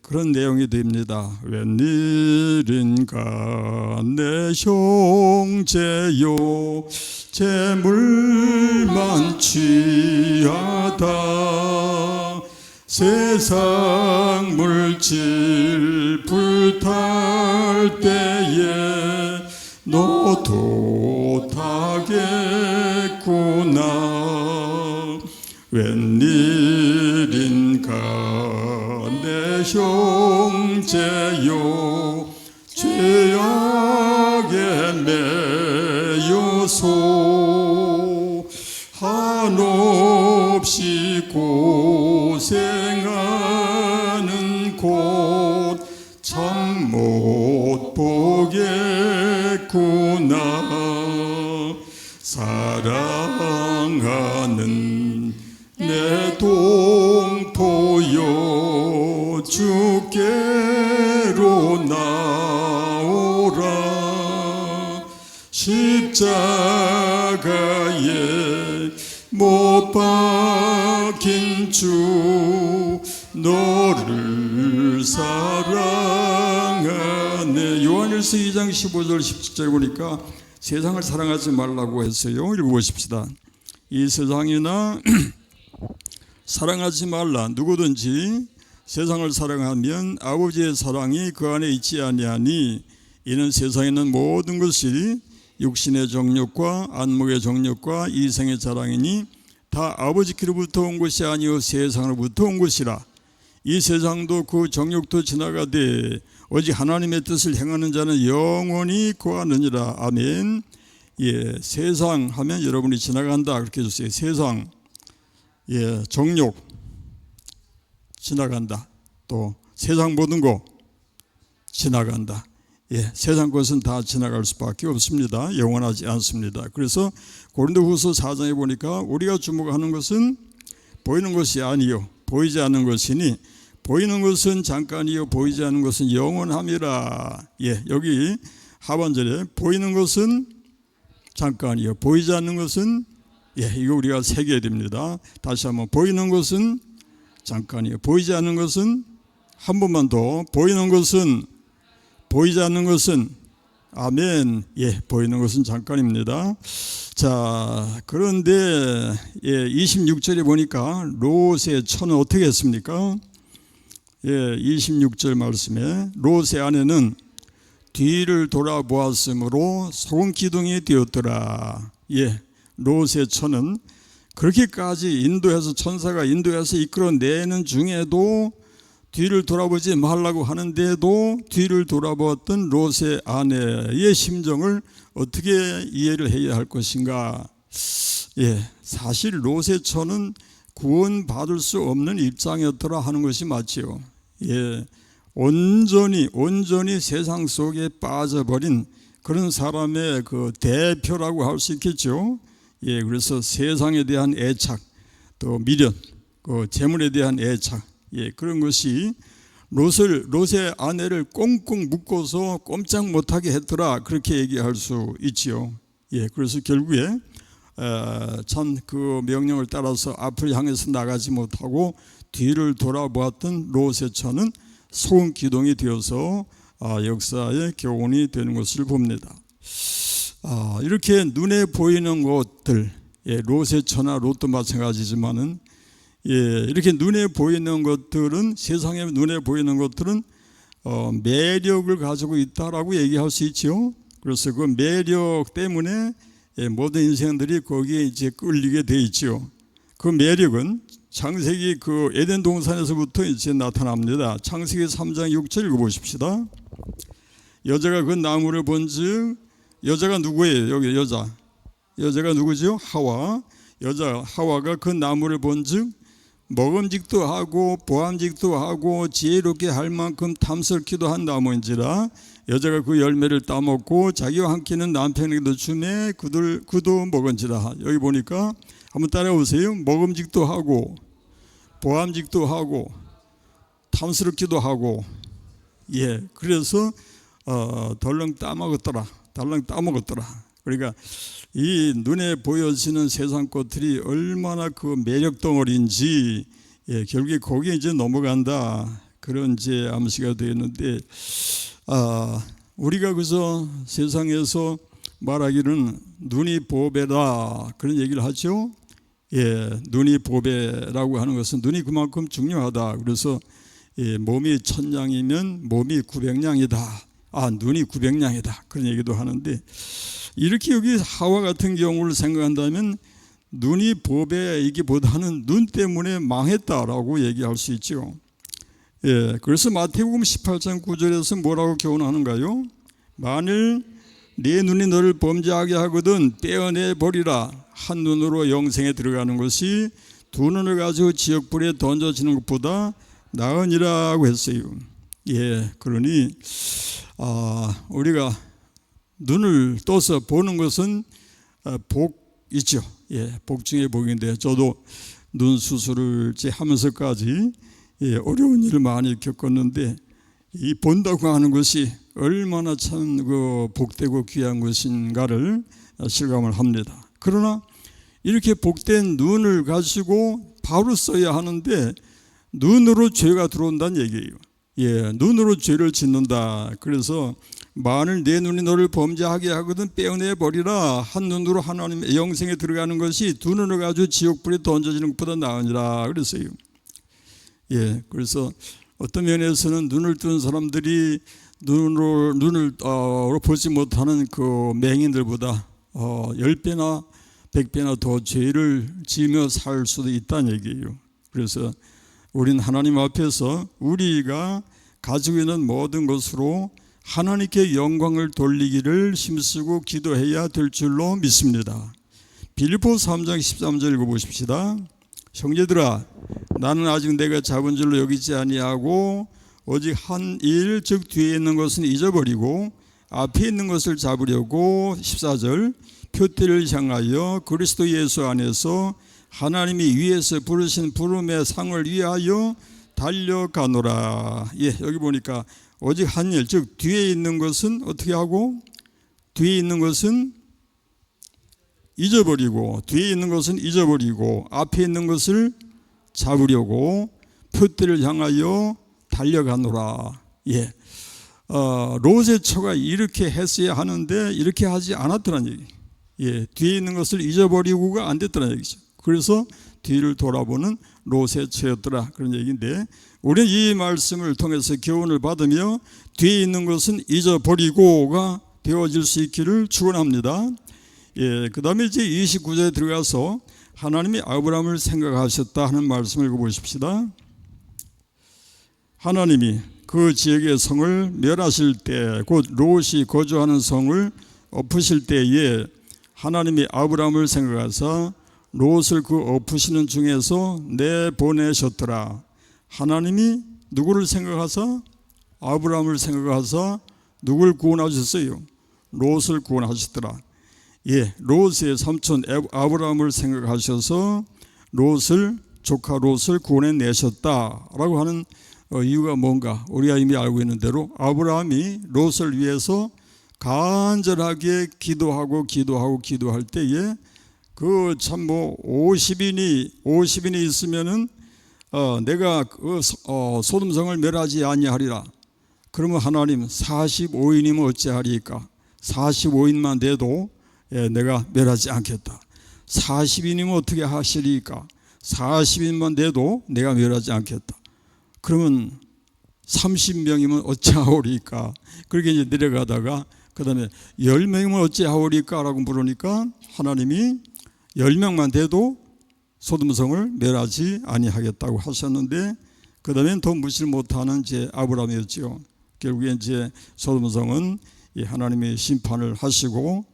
그런 내용이 됩니다. 웬일인가 내 형제요 재물만 취하다 세상 물질 불탈 때에 노릇하겠구나 웬일인가 내 형제요 죄악에 매여서 한올 없이 고생하는 곳 참 못 보겠구나. 사랑하는 내 동포여 주께로 나오라. 십자가에 못 박힌 주 너를 사랑하네. 요한일서 2장 15절 17절 보니까 세상을 사랑하지 말라고 했어요. 읽어보십시다. 이 세상이나 사랑하지 말라. 누구든지 세상을 사랑하면 아버지의 사랑이 그 안에 있지 아니하니 이는 세상에 있는 모든 것이 육신의 정욕과 안목의 정욕과 이생의 자랑이니 다 아버지께로부터 온 것이 아니요 세상으로부터 온 것이라. 이 세상도 그 정욕도 지나가되 오직 하나님의 뜻을 행하는 자는 영원히 거하느니라. 아멘. 예, 세상 하면 여러분이 지나간다 그렇게 해주세요. 세상, 예, 정욕 지나간다. 또 세상 모든 거 지나간다. 예, 세상 것은 다 지나갈 수밖에 없습니다. 영원하지 않습니다. 그래서 고린도후서 4장에 보니까 우리가 주목하는 것은 보이는 것이 아니요 보이지 않는 것이니 보이는 것은 잠깐이요 보이지 않는 것은 영원함이라. 예, 여기 하반절에 보이는 것은 잠깐이요 보이지 않는 것은, 예, 이거 우리가 새겨야 됩니다. 다시 한번, 보이는 것은 잠깐이요 보이지 않는 것은, 한 번만 더, 보이는 것은 보이지 않는 것은, 아멘. 예, 보이는 것은 잠깐입니다. 자, 그런데 예, 26절에 보니까 롯의 처는 어떻게 했습니까? 예, 26절 말씀에 롯의 아내는 뒤를 돌아보았으므로 소금 기둥이 되었더라. 예, 롯의 처는 그렇게까지 인도해서, 천사가 인도해서 이끌어내는 중에도 뒤를 돌아보지 말라고 하는데도 뒤를 돌아보았던 롯의 아내의 심정을 어떻게 이해를 해야 할 것인가? 예, 사실 롯의 처는 구원받을 수 없는 입장이었더라 하는 것이 맞지요. 예, 온전히 세상 속에 빠져버린 그런 사람의 그 대표라고 할 수 있겠죠. 예, 그래서 세상에 대한 애착, 또 미련, 그 재물에 대한 애착, 예, 그런 것이 롯의 아내를 꽁꽁 묶어서 꼼짝 못하게 했더라, 그렇게 얘기할 수 있지요. 예, 그래서 결국에 참 그 명령을 따라서 앞을 향해서 나가지 못하고 뒤를 돌아보았던 롯의 처는 소금 기둥이 되어서 역사의 교훈이 되는 것을 봅니다. 이렇게 눈에 보이는 것들, 예, 롯의 처나 롯도 마찬가지지만은, 예, 이렇게 눈에 보이는 것들은, 세상에 눈에 보이는 것들은 매력을 가지고 있다라고 얘기할 수 있죠. 그래서 그 매력 때문에 예, 모든 인생들이 거기에 이제 끌리게 돼 있죠. 그 매력은 창세기 그 에덴 동산에서부터 이제 나타납니다. 창세기 3장 6절 읽어보십시다. 여자가 그 나무를 본즉, 여자가 누구예요? 여기 여자가 누구죠? 하와. 여자 하와가 그 나무를 본즉 먹음직도 하고 보암직도 하고 지혜롭게 할 만큼 탐스럽기도 한 나무인지라. 여자가 그 열매를 따먹고 자기와 함께는 남편에게도 주매 그도 먹은지라. 여기 보니까 한번 따라오세요. 먹음직도 하고 보암직도 하고 탐스럽기도 하고, 예, 그래서 덜렁 따먹었더라. 그러니까 이 눈에 보여지는 세상 것들이 얼마나 그 매력 덩어리인지, 예, 결국에 거기에 이제 넘어간다, 그런 이제 암시가 되었는데, 우리가 그저 세상에서 말하기는 눈이 보배다 그런 얘기를 하죠. 예, 눈이 보배라고 하는 것은 눈이 그만큼 중요하다. 그래서 예, 몸이 1000냥이면 몸이 900냥이다. 눈이 900냥이다 그런 얘기도 하는데, 이렇게 여기 하와 같은 경우를 생각한다면 눈이 보배이기보다는 눈 때문에 망했다라고 얘기할 수 있죠. 예, 그래서 마태복음 18장 9절에서 뭐라고 교훈하는가요? 만일 네 눈이 너를 범죄하게 하거든 떼어내 버리라. 한 눈으로 영생에 들어가는 것이 두 눈을 가지고 지옥불에 던져지는 것보다 나으니라고 했어요. 예, 그러니 우리가 눈을 떠서 보는 것은 복이죠. 예, 복 중에 복인데 저도 눈 수술을 하면서까지 어려운 일을 많이 겪었는데 이 본다고 하는 것이 얼마나 참 복되고 귀한 것인가를 실감을 합니다. 그러나 이렇게 복된 눈을 가지고 바로 써야 하는데 눈으로 죄가 들어온다는 얘기예요. 예, 눈으로 죄를 짓는다. 그래서 만일 내 눈이 너를 범죄하게 하거든 빼어내 버리라. 한 눈으로 하나님의 영생에 들어가는 것이 두 눈을 가지고 지옥불에 던져지는 것보다 나으니라 그랬어요. 예, 그래서 어떤 면에서는 눈을 뜬 사람들이 눈을 보지 못하는 그 맹인들보다 10배나 100배나 더 죄를 지으며 살 수도 있다는 얘기예요. 그래서 우린 하나님 앞에서 우리가 가지고 있는 모든 것으로 하나님께 영광을 돌리기를 힘쓰고 기도해야 될 줄로 믿습니다. 빌립보 3장 13절 읽어보십시다. 형제들아, 나는 아직 내가 잡은 줄로 여기지 아니하고 오직 한 일, 즉 뒤에 있는 것은 잊어버리고 앞에 있는 것을 잡으려고 14절 표대를 향하여 그리스도 예수 안에서 하나님이 위에서 부르신 부름의 상을 위하여 달려가노라. 예, 여기 보니까 오직 한 일, 즉 뒤에 있는 것은 어떻게 하고 뒤에 있는 것은 잊어버리고 뒤에 있는 것은 잊어버리고 앞에 있는 것을 잡으려고 표대를 향하여 달려가노라. 예, 롯의 처가 이렇게 했어야 하는데 이렇게 하지 않았더란 얘기. 예, 뒤에 있는 것을 잊어버리고가 안 됐더란 얘기죠. 그래서 뒤를 돌아보는 롯의 처였더라 그런 얘기인데 우리는 이 말씀을 통해서 교훈을 받으며 뒤에 있는 것은 잊어버리고가 되어질 수 있기를 축원합니다. 예, 그 다음에 이제 29절에 들어가서 하나님이 아브라함을 생각하셨다 하는 말씀을 읽어보십시다. 하나님이 그 지역의 성을 멸하실 때, 곧 롯이 거주하는 성을 엎으실 때에 하나님이 아브라함을 생각하사 롯을 그 엎으시는 중에서 내보내셨더라. 하나님이 누구를 생각하사? 아브라함을 생각하사 누굴 구원하셨어요? 롯을 구원하셨더라. 예, 롯의 삼촌 아브라함을 생각하셔서 조카 롯을 구원해내셨다라고 하는 이유가 뭔가 우리가 이미 알고 있는 대로 아브라함이 롯을 위해서 간절하게 기도할 때에 그 참 50인이 있으면은 내가 소돔성을 멸하지 아니하리라. 그러면 하나님 45인이면 어찌하리까? 45인만 돼도 내가 멸하지 않겠다. 40인이면 어떻게 하시리까? 40인만 돼도 내가 멸하지 않겠다. 그러면 30명이면 어찌하오리까? 그렇게 이제 내려가다가 그 다음에 10명이면 어찌하오리까? 라고 물으니까 하나님이 10명만 돼도 소돔성을 멸하지 아니하겠다고 하셨는데 그 다음엔 더 무시를 못하는 이제 아브라함이었죠. 결국에 이제 소돔성은 하나님의 심판을 하시고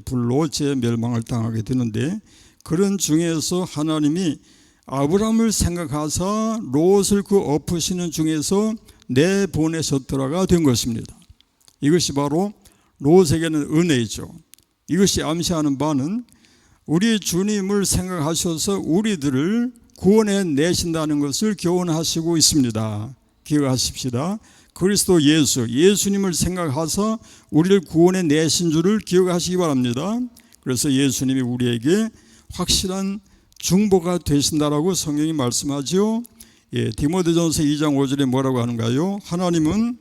불로 멸망을 당하게 되는데 그런 중에서 하나님이 아브라함을 생각하사 롯을 그 엎으시는 중에서 내보내셨더라가 된 것입니다. 이것이 바로 롯에게는 은혜이죠. 이것이 암시하는 바는 우리 주님을 생각하셔서 우리들을 구원해 내신다는 것을 교훈하시고 있습니다. 기억하십시다. 그리스도 예수님을 생각하사 우리를 구원해 내신 줄을 기억하시기 바랍니다. 그래서 예수님이 우리에게 확실한 중보가 되신다라고 성경이 말씀하죠. 예, 디모데전서 2장 5절에 뭐라고 하는가요? 하나님은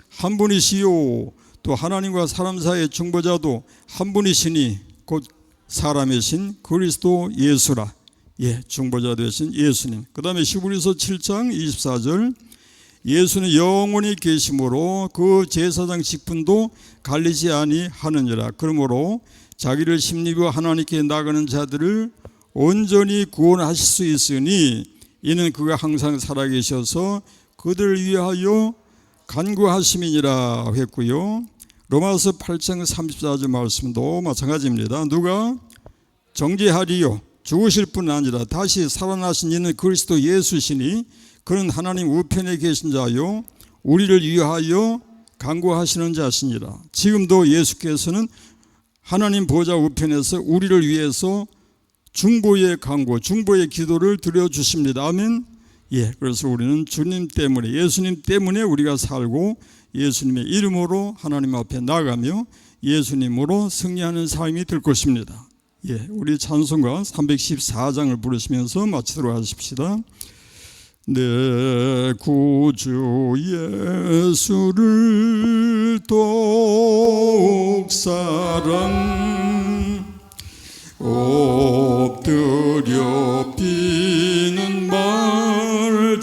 한 분이시요 또 하나님과 사람 사이의 중보자도 한 분이시니 곧 사람이신 그리스도 예수라. 예, 중보자 되신 예수님. 그 다음에 히브리서 7장 24절 예수는 영원히 계심으로 그 제사장 직분도 갈리지 아니하느니라. 그러므로 자기를 심리고 하나님께 나가는 자들을 온전히 구원하실 수 있으니 이는 그가 항상 살아계셔서 그들을 위하여 간구하심이니라 했고요. 로마서 8장 34절 말씀도 마찬가지입니다. 누가 정죄하리요? 죽으실 뿐 아니라 다시 살아나신 이는 그리스도 예수시니 그는 하나님 우편에 계신 자요 우리를 위하여 간구하시는 자시니라. 지금도 예수께서는 하나님 보좌 우편에서 우리를 위해서 중보의 간구, 중보의 기도를 드려주십니다. 아멘. 예, 그래서 우리는 주님 때문에, 예수님 때문에 우리가 살고 예수님의 이름으로 하나님 앞에 나가며 예수님으로 승리하는 삶이 될 것입니다. 예, 우리 찬송가 314장을 부르시면서 마치도록 하십시다. 내 구주 예수를 더욱 사랑 엎드려 비는 말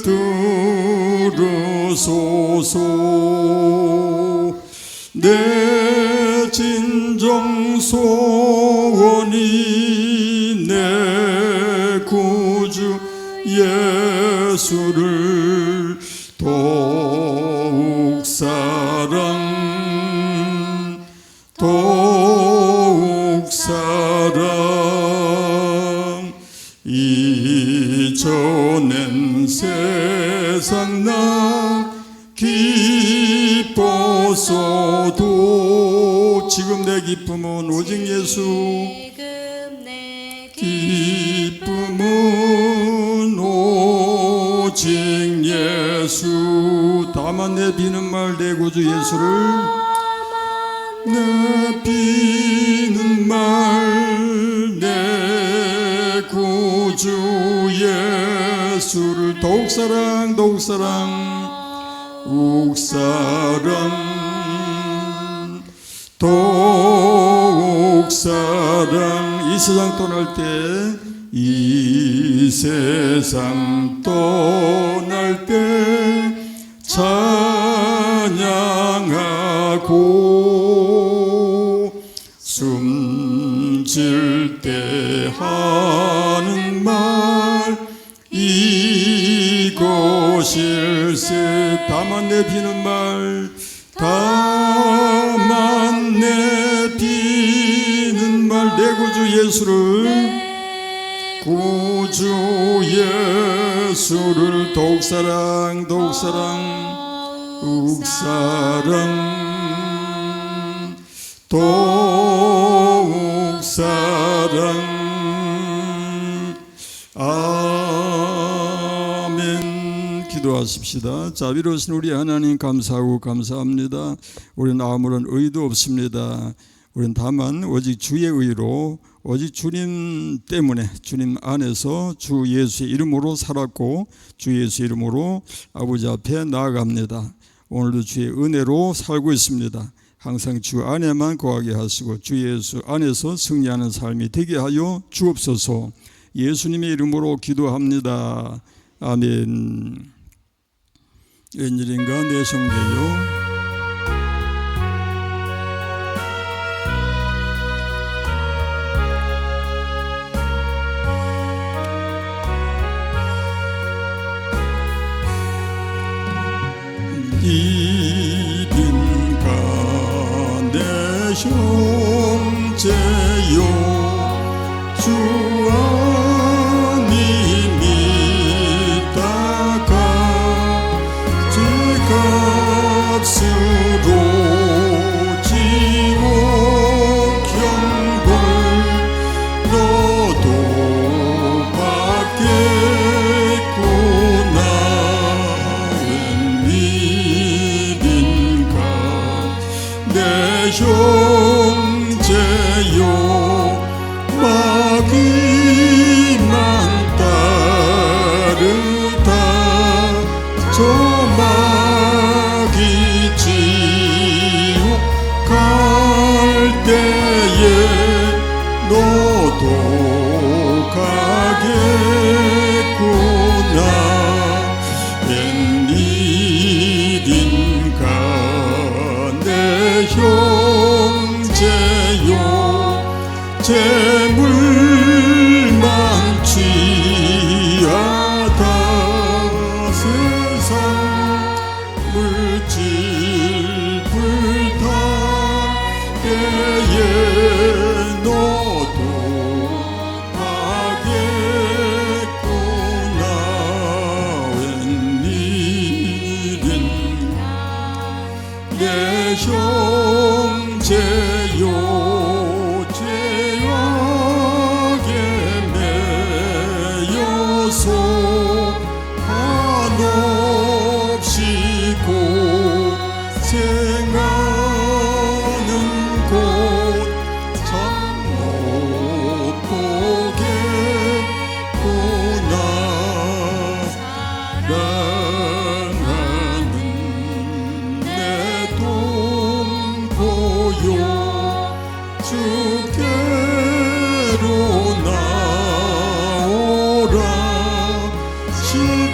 들으소서. 내 진정 소원이 내 구주 예수를 더욱 사랑 더욱 사랑 이전엔 세상 나 기뻤어도 지금 내 기쁨은 오직 예수 기쁨은 오직 예수. 다만 내 비는 말 내 구주 예수를 내 비는 말 내 구주 예수를 더욱 사랑 더욱 사랑 더욱 사랑 더욱 사랑. 이 세상 떠날 때 이 세상 떠날 때 찬양하고 숨질 때 하는 말 이것일세. 다만 내 비는 말 다만 내 비는 말 내 구주 예수를 구주 예수를 더욱 사랑 더욱 사랑 더욱 사랑 더욱 사랑. 아멘. 기도하십시다. 자비로우신 우리 하나님 감사하고 감사합니다. 우리는 아무런 의도 없습니다. 우리는 다만 오직 주의 의로 오직 주님 때문에 주님 안에서 주 예수의 이름으로 살았고 주 예수의 이름으로 아버지 앞에 나아갑니다. 오늘도 주의 은혜로 살고 있습니다. 항상 주 안에만 거하게 하시고 주 예수 안에서 승리하는 삶이 되게 하여 주옵소서. 예수님의 이름으로 기도합니다. 아멘. 웬일인가 내 성대요. 이빈가 내 형제요 주 안이 믿다가 제 값으로 지옥 형벌 너도 받겠구나. 내 형제요 마귀만 따르다 저 마귀 지옥 갈 때에 너도 가겠구나. 웬일인가 내 형제요 재물만 취하다 세상 물질 불타 때에 너도 가게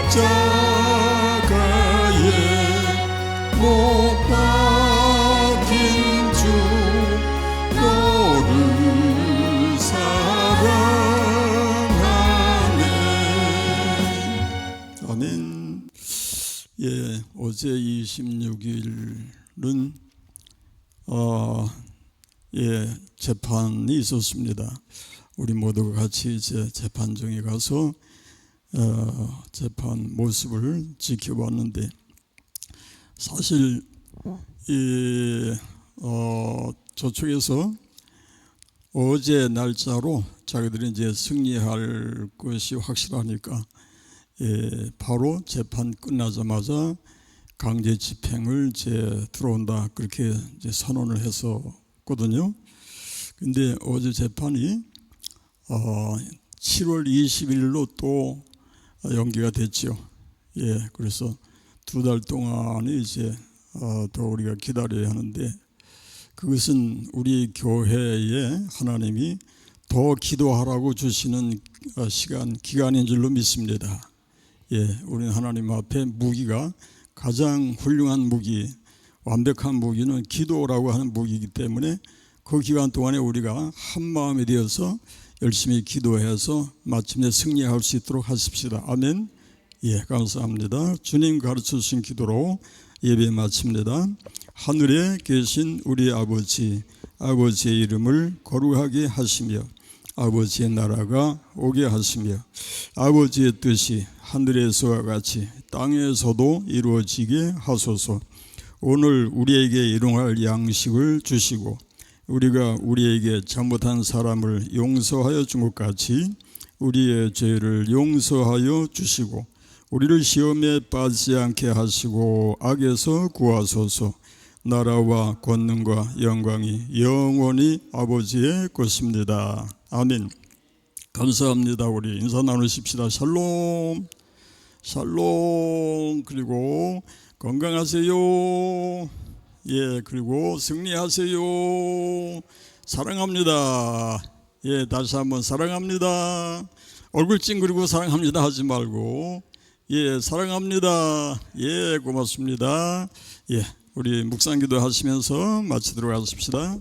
십자가에 못 박힌 주 너를 사랑하네. 아멘. 예, 어제 26일은 재판이 있었습니다. 우리 모두가 같이 이제 재판정에 가서 재판 모습을 지켜봤는데, 사실 저쪽에서 어제 날짜로 자기들이 이제 승리할 것이 확실하니까 바로 재판 끝나자마자 강제 집행을 이제 들어온다, 그렇게 이제 선언을 했었거든요. 근데 어제 재판이 7월 20일로 또 연기가 됐죠. 그래서 2달 동안이 이제 더 우리가 기다려야 하는데, 그것은 우리 교회에 하나님이 더 기도하라고 주시는 기간인 줄로 믿습니다. 우리는 하나님 앞에 무기가 가장 훌륭한 무기, 완벽한 무기는 기도라고 하는 무기이기 때문에 그 기간 동안에 우리가 한 마음이 되어서 열심히 기도해서 마침내 승리할 수 있도록 하십시다. 아멘. 감사합니다. 주님 가르쳐 주신 기도로 예배 마칩니다. 하늘에 계신 우리 아버지, 아버지의 이름을 거룩하게 하시며 아버지의 나라가 오게 하시며 아버지의 뜻이 하늘에서와 같이 땅에서도 이루어지게 하소서. 오늘 우리에게 일용할 양식을 주시고 우리가 우리에게 잘못한 사람을 용서하여 준 것 같이 우리의 죄를 용서하여 주시고 우리를 시험에 빠지지 않게 하시고 악에서 구하소서. 나라와 권능과 영광이 영원히 아버지의 것입니다. 아멘. 감사합니다. 우리 인사 나누십시다. 샬롬, 샬롬. 그리고 건강하세요. 그리고 승리하세요. 사랑합니다. 다시 한번 사랑합니다. 얼굴 찡그리고 사랑합니다 하지 말고 사랑합니다. 고맙습니다. 우리 묵상기도 하시면서 마치도록 하십시다.